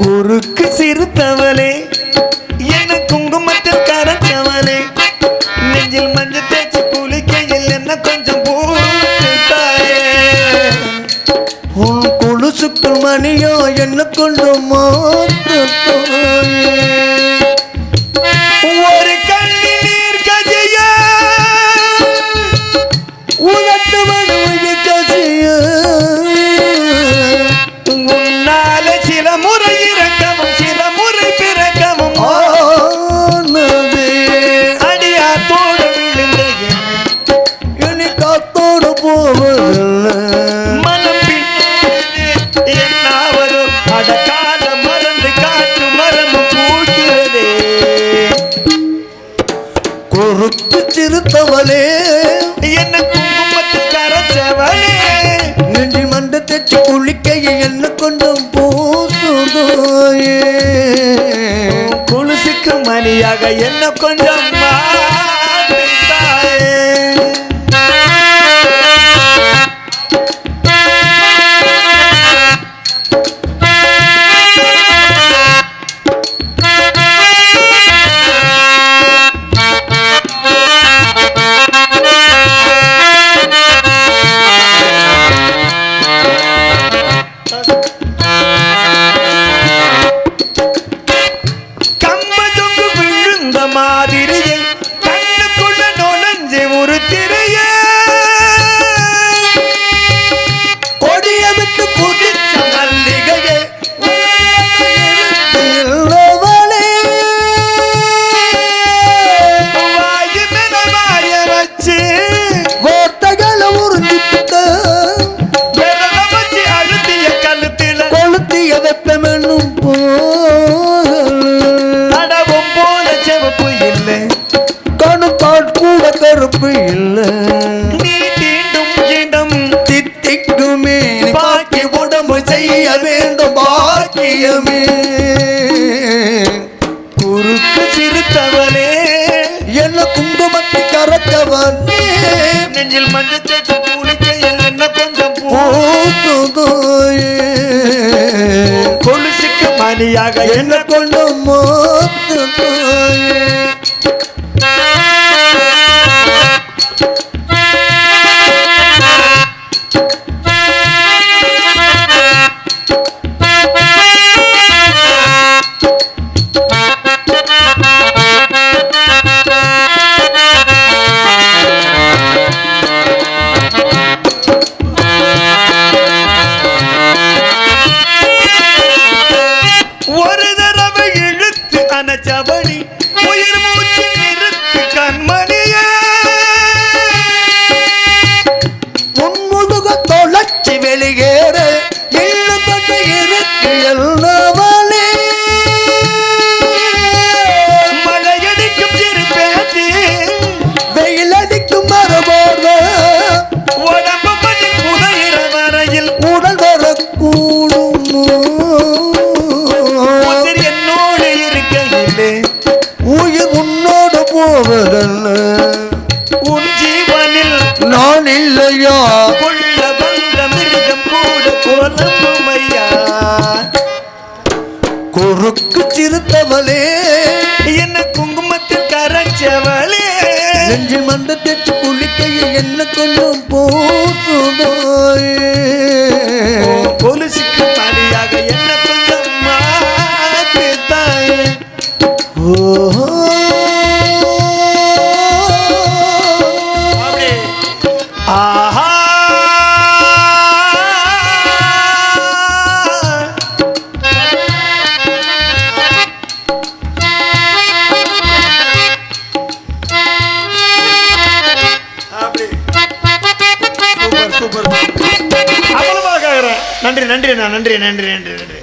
குறுக்கு சிறுத்தவளே என்ன குங்குமத்தில் கரைச்சவளே நெஞ்சில் மஞ்சள் தேய்ச்சி குளிக்கையில் என்ன கொஞ்சம் பூத்தாயே உன் கொலுசுக்குள் மணியோ என்ன கொண்டு மாத்தாயே ஒரு கண்ணி நீர் கஜைய உலட்டு மனுவைய கஜைய உன்னால சில முறை இறக்கவும் சில முறை பிறக்கவும் அடியாத்தோடு விழுந்த இனி காத்தோடு போவதில்ல மனம் என்னாவதோ அடக்கால மறந்து காற்று மரமும் பூக்கிறதே குறுக்கு சிறுத்தவளே என்ன குங்குமத்து கரைச்சவளே நெஞ்சி மண்ட தெச்சு குளிக்கையை என்ன கொண்டும் பூசுதோயே குளிசுக்கு மணியாக என்ன கொஞ்சம் மாத்தாயே மாதிரியை கண்ணுக்குள்ள நுழைஞ்சு ஒரு திரைய கொடிய விட்டு புதிச்ச மல்லிகையே வாயு மேல வாய வச்சு கோட்டைகளை உறிஞ்சிட்ட வச்சு அழுத்திய கழுத்தில கொளுத்திய வெப்பமென்னும் கூட கருப்பு இல்லை நீ தீண்டும் இடம் தித்திக்குமே பாக்கி உடம்பு செய்ய வேண்டும் பாக்கியமே குறுக்கு சிறுத்தவளே என்ன குங்குமத்தை கரைச்சவளே நெஞ்சில் மஞ்சள் தேய்ச்சி குளிக்கையில் என்ன கொஞ்சம் பூசுதோயே கொலுசுக்கு மணியாக என்ன கொண்டு மாத்துதோயே அனச்சபடி உயிர் மூச்சு நிறுத்து கண்மணியே உன்முதுக தொலைச்சி வெளியேற எள்ளுபட்டு இருக்கு எல்லாவலே மழையடிக்கும் சிறு பேச்சு வெயிலடிக்கும் மரபோர்வ உடம்பு படி புதையிற வரையில் உடல் வரக்கூடும் உயிர் உன்னோடு போவதல்ல உன் ஜீவனில் நான் இல்லையா கொள்ள வந்த மிருகம் கூட போலமையா குறுக்கு சிறுத்தவளே என்ன குங்குமத்தில் கரைச்சவளே நெஞ்சில் மந்த தெச்சு குளிக்கையை என்ன கொஞ்சம் போசுதோயே கொலுசுக்கு மணியாக என்ன கொஞ்சம் மாத்தாயே ஆஹா சூப்பர் சூப்பர் அவ்வளவாக நன்றி நன்றி நன்றி நன்றி நன்றி நன்றி